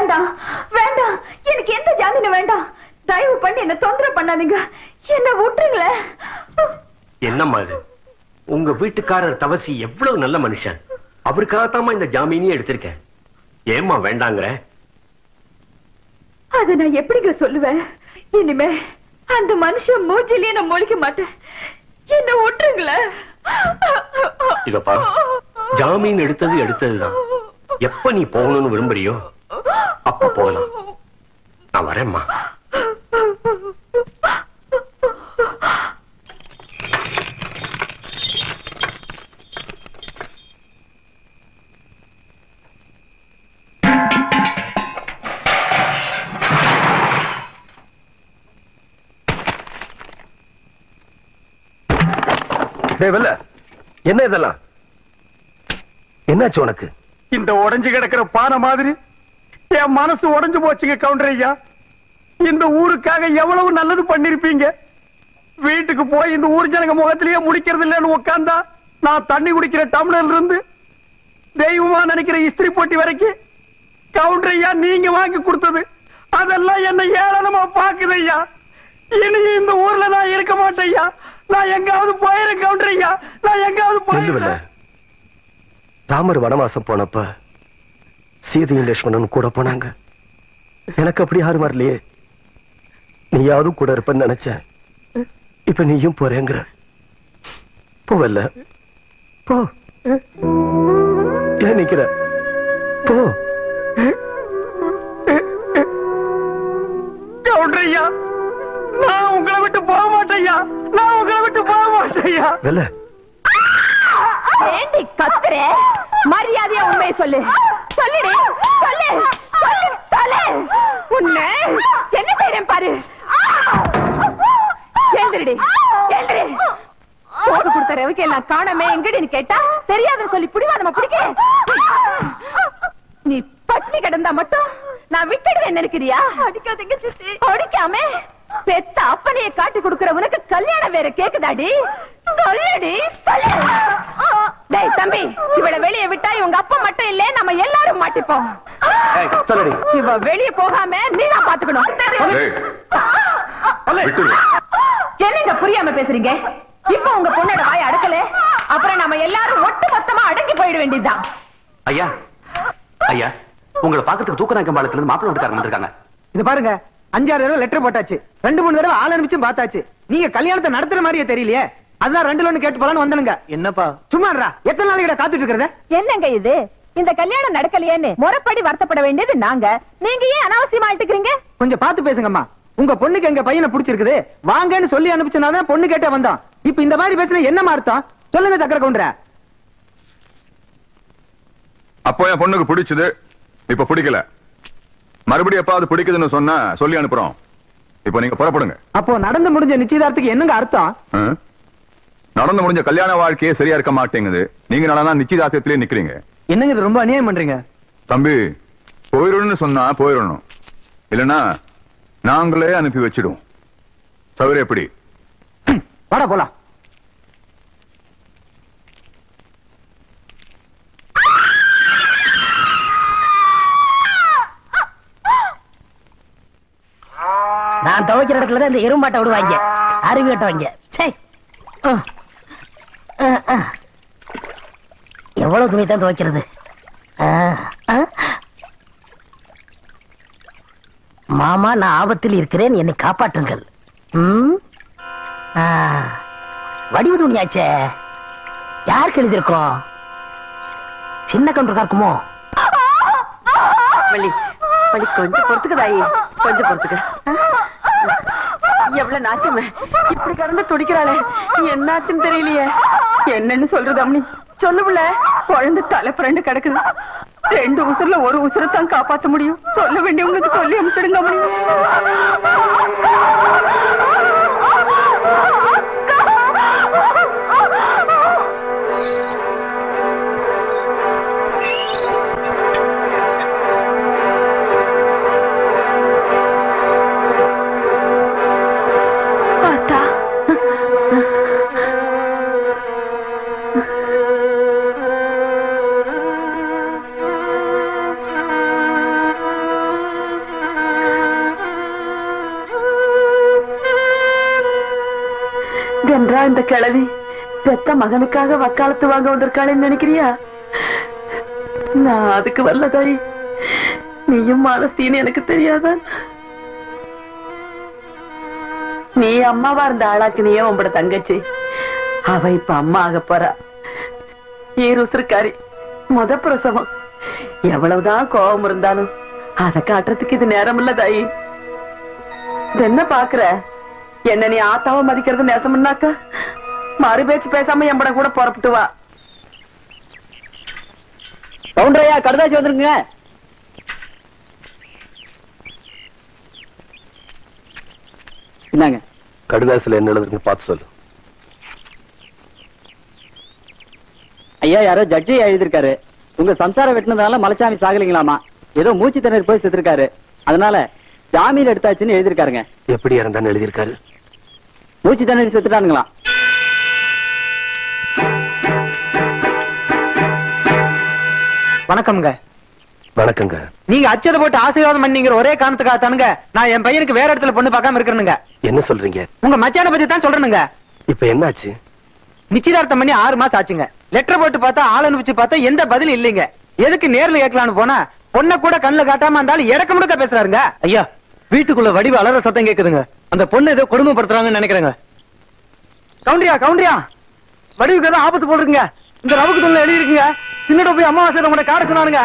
வேண்டாம் வேண்டாம், எனக்கு எந்த ஜாமீனும் வேண்டாம். தயவு பண்ணி என்ன தொந்தரவு பண்ணாதீங்க, என்ன விட்டுருங்களேன். என்னம்மா இது? உங்க வீட்டுக்காரர் தவசி எவ்வளவு நல்ல மனுஷன், அவருக்காகத்தாமா இந்த ஜாமீனையே எடுத்திருக்கேன். ஏம்மா வேண்டாங்கிற? அத நான் எப்படிங்க சொல்லுவேன்? இனிமே அந்த மனுஷன் மூஞ்சிலேயே நான் முழிக்க மாட்டேன், என்ன விட்டுருங்களேன். இதப்பா, ஜாமீன் எடுத்ததுதான். எப்ப நீ போகணும்னு விரும்புறியோ அப்ப போகலாம். நான் வரேம்மா. என்ன இதெல்லாம்? என்னாச்சு உனக்கு? இந்த உடைஞ்சு கிடக்கிற பானை மாதிரி என் மனசு உடைஞ்சு போச்சுங்க கவுண்டர் ஐயா. இந்த ஊருக்காக எவ்வளவு நல்லது பண்ணிருப்பீங்க. வீட்டுக்கு போய் இந்த ஊர் ஜனங்க முகத்திலேயே முடிக்கிறது இல்லைன்னு உட்கார்ந்தா, நான் தண்ணி குடிக்கிற டம்ளர்ல இருந்து தெய்வமா நினைக்கிற இஸ்திரி போட்டி வரைக்கும் கவுண்டர் ஐயா நீங்க வாங்கி கொடுத்தது அதெல்லாம் என்ன ஏளனமா பாக்குது ஐயா. இனி இந்த ஊர்ல நான் இருக்க மாட்டேன் ஐயா. நான் எங்காவது போயிரு கவுண்டர் ஐயா, நான் எங்காவது போயிரு. ராமர் வனவாசம் போனப்ப சீதையும் லட்சுமணனும் கூட போனாங்க. எனக்கு அப்படி யாரும் வரலையே. நீயாவது கூட இருப்பன்னு நினைச்சேன். இப்ப நீயும் போறேங்கிற. போவல்ல, போ. ஏன் நிக்கிற? போ. கவுண்டரையா, நான் உங்களை விட்டு போக மாட்டேயா. நான் உங்களை விட்டு போக மாட்டேயா. வெல்ல, ஏண்டி கத்துறே? மரியாதையா உண்மையை சொல்லு. சொல்லுடி, சொல்லு சொல்லு சொல்லு. உன்னை என்ன செய்றேன் பாரு. எழுந்திருடி, எழுந்திரு. போட்டு கொடுத்த ரவிக்கு எல்லாம் காணாம எங்கடின்னு கேட்டா தெரியாதுன்னு சொல்லி புடிவாதமா பிடிக்க. நீ பட்னி கிடந்தா மட்டும் நான் விட்டுடுவேன் நினைக்கிறியா? அடிக்காதீங்க சித்தி. அடிக்காம பெத்த அப்பனையே காட்டி கொடுக்கிற உனக்கு கல்யாணம் வேற கேக்குதாடி? சொல்லுடி, சொல்லு. டேய் தம்பி, இவளை வெளியே விட்டா இவங்க அப்பா மட்டும் இல்ல, நம்ம எல்லாரும் மாட்டிப்போம். இவ வெளியே போகாம நீதான் பாத்துக்கணும். என்னங்க புரியாம பேசுறீங்க? இப்ப உங்க பொண்ணோட வாய் அடக்கல, அப்புறம் நம்ம எல்லாரும் ஒட்டு மொத்தமா அடங்கி போயிட வேண்டியதுதான். ஐயா ஐயா, உங்களை பாக்கிறதுக்கு தூக்கநாயக்கம்பாளத்துல இருந்து மாப்பிள்ளை வீட்டுக்காரங்க வந்திருக்காங்க. இது பாருங்க, 5-6 தடவை லெட்டர் போட்டாச்சு, 2-3 தடவை ஆள் அனுப்பிச்சும் பார்த்தாச்சு. நீங்க கல்யாணத்தை நடத்துற மாதிரியே தெரியலையே. அதான் 2ல 1 கேட்டு போலான்னு வந்தனுங்க. என்னப்பா சும்மாறா, எத்தனை நாளைக்கு காத்துட்டு இருக்கிறத? என்னங்க இது? இந்த கல்யாணம் நடக்கலையேன்னு முறைப்படி வருத்தப்பட வேண்டியது நாங்க, நீங்க ஏன் அனாவசியமா ஆயிட்டுக்கிறீங்க? கொஞ்சம் பார்த்து பேசுங்கம்மா. உங்க பொண்ணுக்கு எங்க பையனை பிடிச்சிருக்குது, வாங்கன்னு சொல்லி அனுப்பிச்சனாதான் பொண்ணு கேட்டே வந்தோம். இப்ப இந்த மாதிரி பேசுனா என்னமா அர்த்தம்? சொல்லுங்க சக்கர கவுண்டர. அப்போ என் பொண்ணுக்கு பிடிச்சது, இப்ப பிடிக்கல. மறுபடியும் எப்பாவது பிடிக்குதுன்னு சொன்னா சொல்லி அனுப்புறோம். இப்ப நீங்க புறப்படுங்க. அப்போ நடந்து முடிஞ்ச நிச்சயதார்த்தத்துக்கு என்னங்க அர்த்தம்? நடந்து முடிஞ்ச கல்யாண வாழ்க்கையே சரியா இருக்க மாட்டேங்குது. நீங்க நடனா நிச்சயதார்த்தத்திலே நிக்கிறீங்க. என்னங்க இது ரொம்ப அநியாயம் பண்றீங்க. தம்பி, போயிடணும்னு சொன்னா போயிடணும், இல்லன்னா நாங்களே அனுப்பி வச்சிடுவோம். சௌகரியம் எப்படி? வாடா போலாம். நான் துவைக்கிற இடத்துல தான் இந்த எறும்பாட்டை விடுவாங்க, அருவி கட்டுவாங்க. எவ்வளவு துணி தான் துவைக்கிறது? மாமா, நான் ஆபத்தில் இருக்கிறேன், என்னை காப்பாற்றுங்கள். வடிவு துணியாச்சே, யாருக்கு எழுதியிருக்கோம்? சின்ன கவுண்டருக்கா இருக்குமோ? கொஞ்சம் பொறுத்துக்குதாயி, கொஞ்சம் பொறுத்துக்க. எவ்வளவு நாச்சமே இப்படி கடந்து துடிக்கிறாளே, என்னாச்சுன்னு தெரியலையே. என்னன்னு சொல்றது அம்மனி? சொல்லுல, குழந்தை தலை புரண்டு கிடக்குது. 2 உசுர்ல 1 உசுரை தான் காப்பாற்ற முடியும். சொல்ல வேண்டியவங்களுக்கு சொல்லி அனுப்பிச்சிடுங்க அம்மனி. என்றா இந்த கிழவி பெத்த மகனுக்காக வக்காலத்து வாங்க வந்திருக்காளேன்னு நினைக்கிறியா? நான் அதுக்கு வரல தாய். நீயும் மாலஸ்தீன்னு எனக்கு தெரியாதா? நீ அம்மாவா இருந்த ஆளாக்கு நீயே உங்களோட தங்கச்சி. அவ இப்ப அம்மா ஆக போறா. ஈருசுக்காரி, முத பிரசவம். எவ்வளவுதான் கோபம் இருந்தாலும் அதை காட்டுறதுக்கு இது நேரம் இல்ல தாயி. என்ன பாக்குற? என்ன நீ ஆத்தாவ மதிக்கிறது நேசம்னாக்கா மறு பேச்சு பேசாம எம்பட கூட புறப்பட்டு வா. கவுண்டரையா கடுதாச்சு வந்துருங்க. என்னங்க கடுதாசில என்ன எழுதுன்னு பார்த்து சொல்லு. ஐயா, யாரோ ஜட்ஜி எழுதிருக்காரு. உங்க சம்சாரம் வெட்டினதால மலைச்சாமி சாகலிங்களாமா. ஏதோ மூச்சு திணறி போய் செத்துருக்காரு. அதனால ஜாமீன் எடுத்தாச்சுன்னு எழுதிருக்காருங்க. எப்படி இறந்தான்னு எழுதியிருக்காரு? மூச்சு திணறி செத்துட்டானுங்களா? வணக்கம்ங்க. வணக்கங்க. நீங்க அச்சதை போட்டு ஆசீர்வாதம் பண்ணீங்க ஒரே காரணத்துக்காக தானுங்க நான் என் பையனுக்கு வேற இடத்துல பொண்ணு பார்க்காம இருக்கிறேனுங்க. என்ன சொல்றீங்க? உங்க மச்சான பத்தி தான் சொல்றேனுங்க. இப்ப என்னாச்சு? நிச்சயதார்த்தம் பண்ணி 6 மாசம் ஆச்சுங்க. லெட்டர் போட்டு பார்த்தா ஆள் அனுப்பிச்சு பார்த்தா எந்த பதிலும் இல்லைங்க. எதுக்கு நேர்ல கேட்கலான்னு போனா பொண்ணை கூட கண்ணுல காட்டாம இருந்தாலும் இடக்க முடக்க பேசுறாருங்க. ஐயா, வீட்டுக்குள்ள வடிவு அலற சத்தம் கேக்குதுங்க. அந்த பொண்ணு ஏதோ கொடுமைப்படுத்துறாங்கன்னு நினைக்கிறேங்க. கவுண்டரியா, வடிவுக்கு ஏதோ ஆபத்து போடுறீங்க. இந்த ரவுக்கு தொழில் எழுதி இருக்குங்க. சின்னட போய் அமாவாசை உங்களை காட சொன்னானுங்க.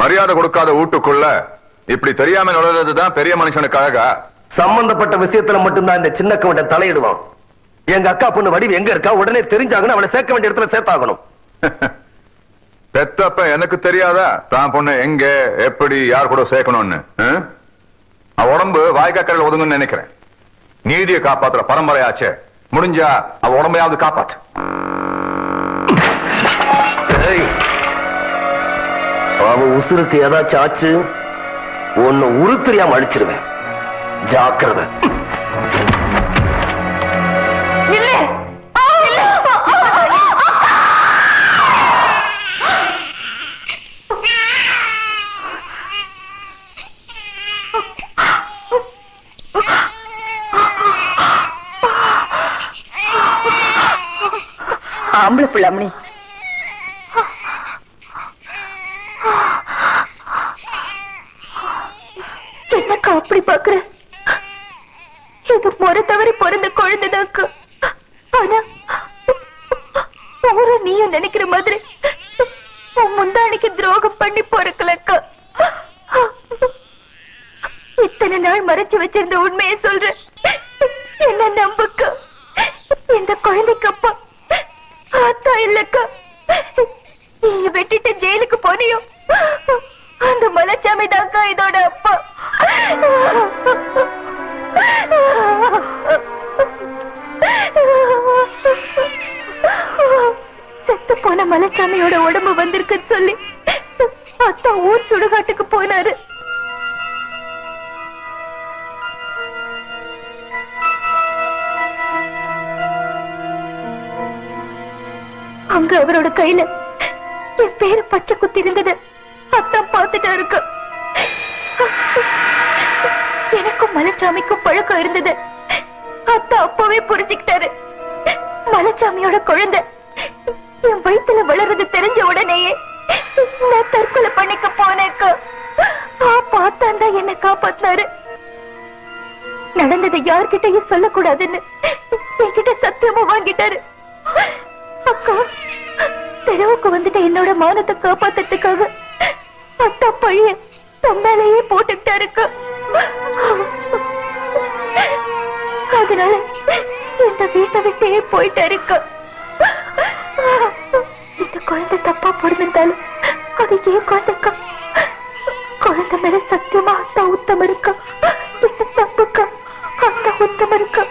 மரியாதை கொடுக்காத வீட்டுக்குள்ள இப்படி தெரியாம நுழைறதுதான் பெரிய மனுஷனுக்காக. சம்பந்தப்பட்ட விஷயத்துல மட்டும்தான் இந்த சின்ன கவுண்டன் தலையிடுவான். எங்க அக்கா பொண்ணு வடிவு எங்க இருக்கா உடனே தெரிஞ்சாங்கன்னு அவளை சேர்க்க வேண்டிய இடத்துல சேர்த்தாகணும். பெத்தப்ப எனக்கு தெரியாதா தான் பொண்ணு எங்க எப்படி யார் கூட சேர்க்கணும்னு? அவ உடம்பு வாய்க்காக்கரையில் ஒதுங்குன்னு நினைக்கிறேன். நீதியை காப்பாத்துற பரம்பரையாச்சே, முடிஞ்சா அவ உடம்பையாவது காப்பாத்து. அவ உசுருக்கு ஏதாச்சும் ஆச்சு உன்னை உருத்தறியாம அழிச்சிருவேன். ஜாக்கிரதை. ஆம்பளை பிள்ளாமணி என்னக்கா அப்படி பாக்குற? இது முறை தவறி பிறந்த குழந்தைதாக்கா. ஆனா ஊர நீயும் நினைக்கிற மாதிரி உன் முந்தானிக்கு துரோகம் பண்ணி பொறுக்கலக்கா. இத்தனை நாள் மறைச்சு வச்சிருந்த உண்மையை சொல்ற, என்ன நம்புக்கா. இந்த குழந்தைக்கு அப்பா ஆத்தா இல்லக்கா. நீங்க வெட்டிட்டு ஜெயிலுக்கு போனியோ அந்த மலைச்சாமி தாக்கா இதோட அப்பா. மலைச்சாமியோட உடம்பு வந்திருக்குன்னு சொல்லி அத்தா ஊர் சுடுகாட்டுக்கு போனாரு. அங்க அவரோட கையில என் பேரு பச்சை குத்தி இருந்தது அத்தா பார்த்துட்டா இருக்கு. எனக்கும் மலைச்சாமிக்கும் பழக்கம் இருந்தது. அத்தா அப்பவே புரிஞ்சுக்கிட்டாரு. மலைச்சாமியோட குழந்தை என் வயித்துல வளர்றது தெரிஞ்ச உடனேயே நான் தற்கொலை பண்ணிக்க போனேக்கா. பார்த்தான் தான் என்ன காப்பாத்தினாரு. நடந்ததை யார்கிட்டயும் சொல்லக்கூடாதுன்னு என்கிட்ட சத்தியமா வாங்கிட்டாரு. அக்கா, தெருவுக்கு வந்துட்டு என்னோட மானத்தை காப்பாத்துறதுக்காக அத்தா பழைய தம்மையிலேயே போட்டுக்கிட்டாருக்கா. அதனால இந்த வீட்டை விட்டே போயிட்டாருக்கா. இந்த குழந்தை தப்பா பிறந்திருந்தாலும் அது ஏன் குழந்தைக்கா? குழந்தை மேல சத்தியமா அத்தா உத்தம இருக்கா. என்ன தப்புக்கா? அத்தா உத்தம இருக்கா.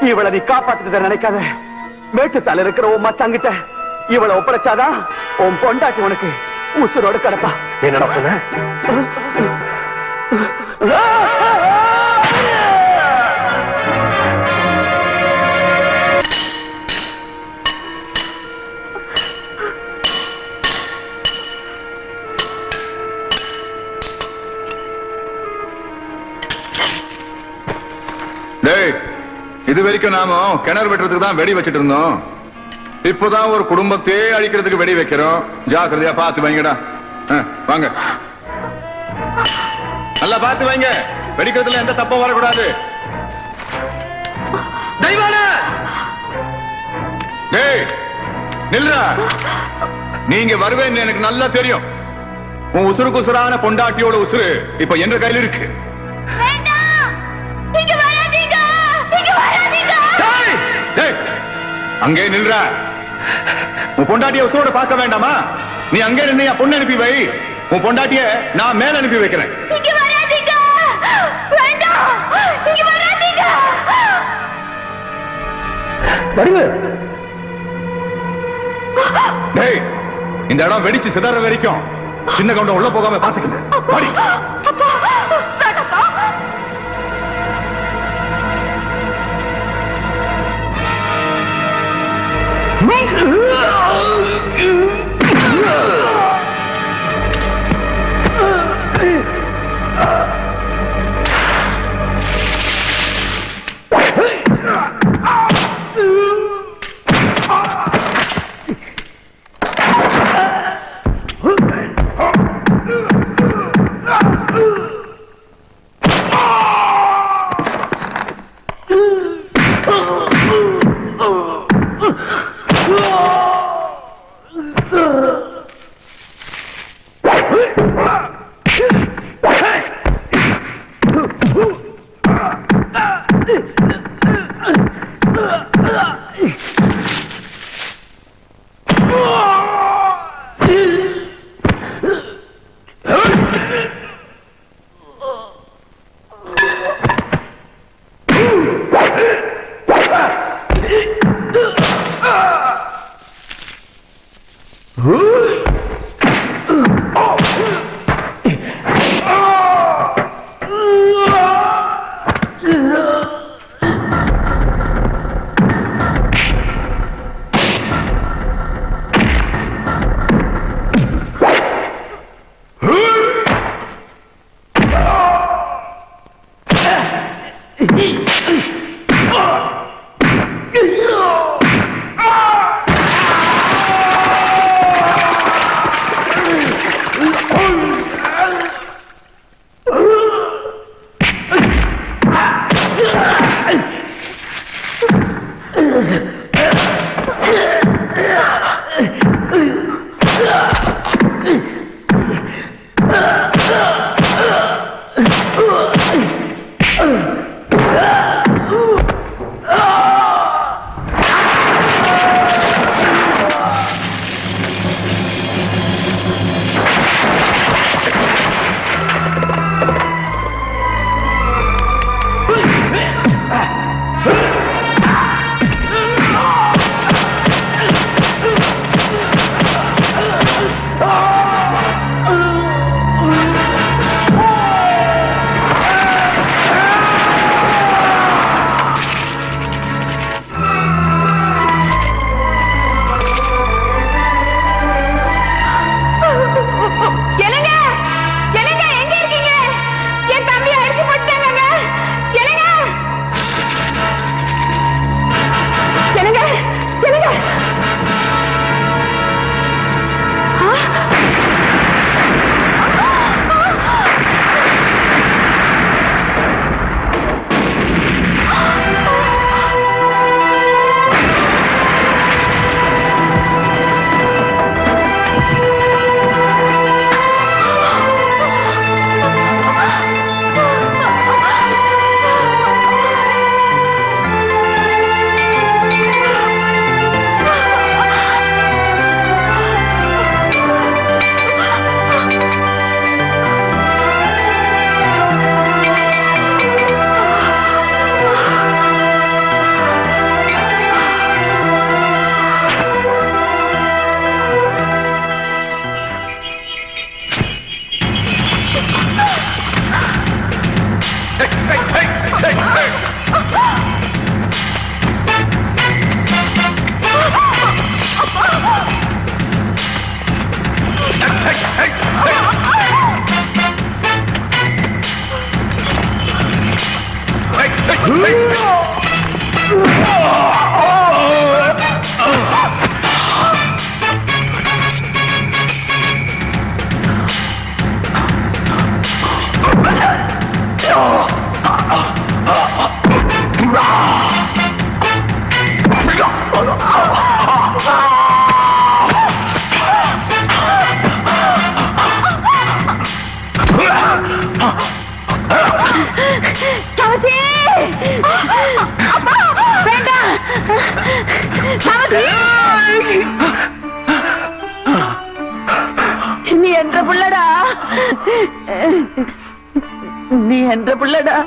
இவளை நீ காப்பாத்துட்டு நினைக்காத. மேட்டுத்தால இருக்கிற உன் மச்சாங்கிட்ட இவளை ஒப்படைச்சாதான் உன் பொண்டாட்டி உனக்கு உசுரோட கிடப்பா. என்னடா சொன்ன? இது வரைக்கும் நாம கிணறு வெட்டுறதுக்கு தான் வெடி வச்சிட்டு இருந்தோம். இப்பதான் ஒரு குடும்பத்தையே அழிக்கிறதுக்கு வெடி வைக்கிறோம். ஜாக்கிரதையா பார்த்து வைங்கடா. வாங்க, நல்லா பார்த்து வைங்க. வெடிக்கிறதுல எந்த தப்பும் வரக்கூடாது. டேய் நில்றா. நீங்க வருவேன்னு எனக்கு நல்லா தெரியும். உன் உசுருக்கு உசுரான பொண்டாட்டியோட உசுரு இப்ப என்ற கையில் இருக்கு. அங்கே நில்றா. உன் பொண்டாட்டிய உசுரோட பார்க்க வேண்டாமா? நீ அங்கே நின்று என் பொண்ணு அனுப்பி வை. உன் பொண்டாட்டிய நான் மேல அனுப்பி வைக்கிறேன். இந்த இடம் வெடிச்சு சிதற வரைக்கும் சின்ன கவுண்டம் உள்ள போகாம பாத்துக்கங்க. சமதி! அப்பா, வேண்டாம்! சமதி! நீ என்ற புள்ளடா, நீ என்ற புள்ளடா.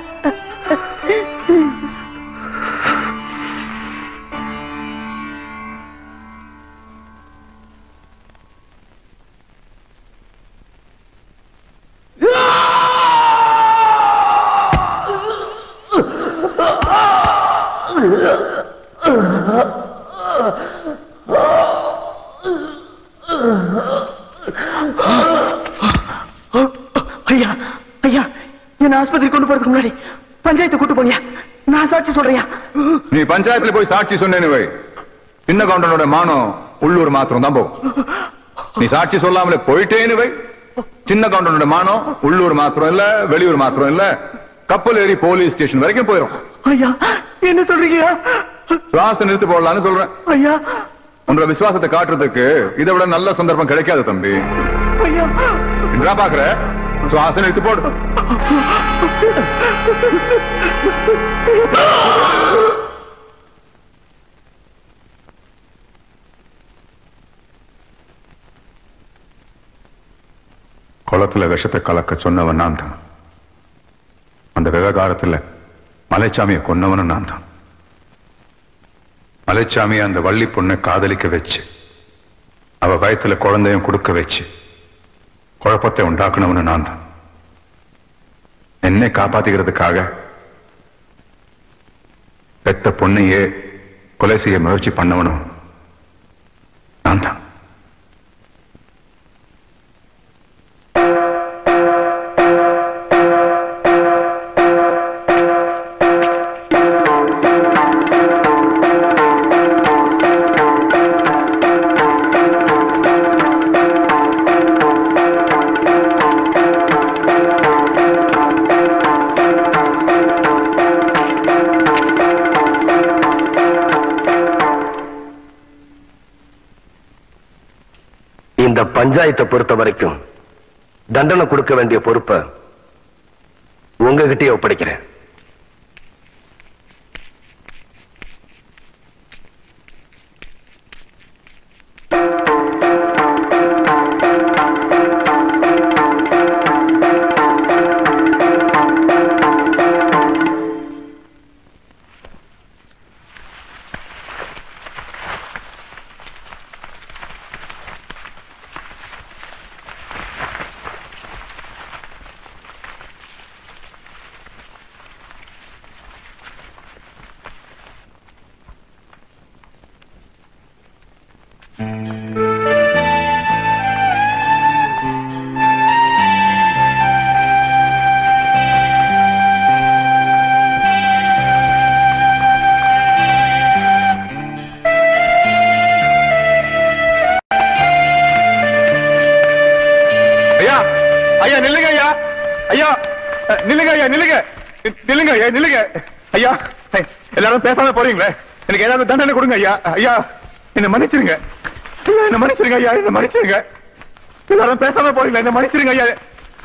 ஐயா ஐயா, என்ன ஆஸ்பத்திரி கொண்டு போறதுக்கு முன்னாடி பஞ்சாயத்து கூட்டு போனியா? நான் சாட்சி சொல்றியா? நீ பஞ்சாயத்துல போய் சாட்சி சொன்னேன்னு வை, சின்ன கவுண்டனோட மானம் உள்ளூர் மாத்திரம் தான் போகும். நீ சாட்சி சொல்லாமலே போயிட்டேன்னு வை, சின்ன கவுண்டனோட மானம் உள்ளூர் மாத்திரம் இல்ல, வெளியூர் மாத்திரம் இல்ல, கப்பல் ஏறி போலீஸ் ஸ்டேஷன் வரைக்கும் போயிடும். ஐயா என்ன சொல்றீங்க? சுவாச நிறுத்து போடலான்னு சொல்றேன். ஐயா, உன்ற விசுவாசத்தை காட்டுறதுக்கு இதை விட நல்ல சந்தர்ப்பம் கிடைக்காது தம்பி. ஐயா என்ன பாக்குற? சுவாச நிறுத்து போடு. குளத்துல விஷத்தை கலக்க சொன்னவன் நான் தான். அந்த விவகாரத்துல மலைச்சாமியை கொன்னவனும் நான் தான். மலைச்சாமியை அந்த வள்ளி பொண்ணை காதலிக்க வச்சு, அவ வயத்துல குழந்தையும் கொடுக்க வச்சு குழப்பத்தை உண்டாக்குனவனு நான் தான். என்னை காப்பாத்திக்கிறதுக்காக பெத்த பொண்ணையே கொலை செய்ய முயற்சி பண்ணவனும் நான் தான். இந்த பஞ்சாயத்தை பொறுத்த வரைக்கும் தண்டனை கொடுக்க வேண்டிய பொறுப்பை உங்ககிட்டயே ஒப்படைக்கிறேன். ஐயா நில்லுங்க ஐயா, ஐயா நில்லுங்க ஐயா, நில்லுங்க நில்லுங்க ஐயா, நில்லுங்க ஐயா. எல்லாரும் பேசாம போறீங்களே, எனக்கு ஏதாவது தண்டனை கொடுங்க ஐயா. ஐயா என்ன மன்னிச்சிருங்க, என்ன மன்னிச்சிருங்க ஐயா, என்ன மன்னிச்சிருங்க. எல்லாரும் பேசாம போறீங்களா, என்ன மன்னிச்சிருங்க ஐயா.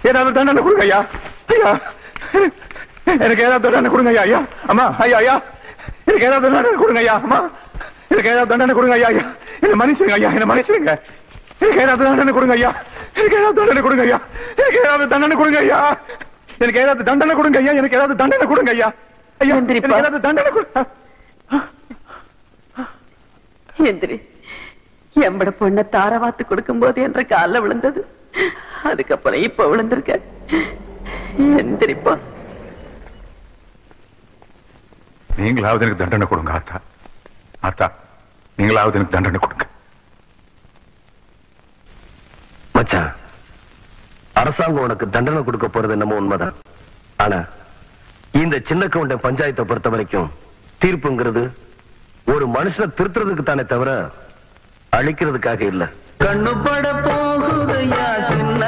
ஏதாவது தண்டனை கொடுங்க ஐயா. ஐயா எனக்கு ஏதாவது தண்டனை கொடுங்க ஐயா. ஐயா அம்மா, ஐயா ஐயா எனக்கு ஏதாவது தண்டனை கொடுங்க ஐயா. அம்மா எனக்கு ஏதாவது தண்டனை கொடுங்க ஐயா. ஐயா என்ன மன்னிச்சிருங்க ஐயா, என்ன மன்னிச்சிருங்க. எனக்கு ஏதாவது தண்டனை கொடுங்க ஐயா, எனக்கு ஏதாவது தண்டனை கொடுங்க ஐயா, எனக்கு ஏதாவது தண்டனை கொடுங்க ஐயா, எனக்கு ஏதாவது தண்டனை கொடுங்க ஐயா, எனக்கு ஏதாவது தண்டனை கொடுங்க ஐயா. ஐயா எனக்கு ஏதாவது தண்டனை கொடுங்க. எந்திரி, எம்பட பொண்ண தாரவாத்து கொடுக்கும் போது என்ற கால விழுந்தது, அதுக்கப்புறம் இப்ப விழுந்திருக்க. எந்திரிப்பா. நீங்களாவது எனக்கு தண்டனை கொடுங்க ஆத்தா. ஆத்தா நீங்களாவது எனக்கு தண்டனை கொடுங்க. மச்சான், அரசாங்கம் உனக்கு தண்டனை கொடுக்க போறது என்னமோ உண்மைதான். ஆனா இந்த சின்ன கவுண்டன் பஞ்சாயத்தை பொறுத்த வரைக்கும் தீர்ப்புங்கிறது ஒரு மனுஷனை திருத்துறதுக்கு தானே தவிர அழிக்கிறதுக்காக இல்ல. கண்ணுபட போகுதையா சின்ன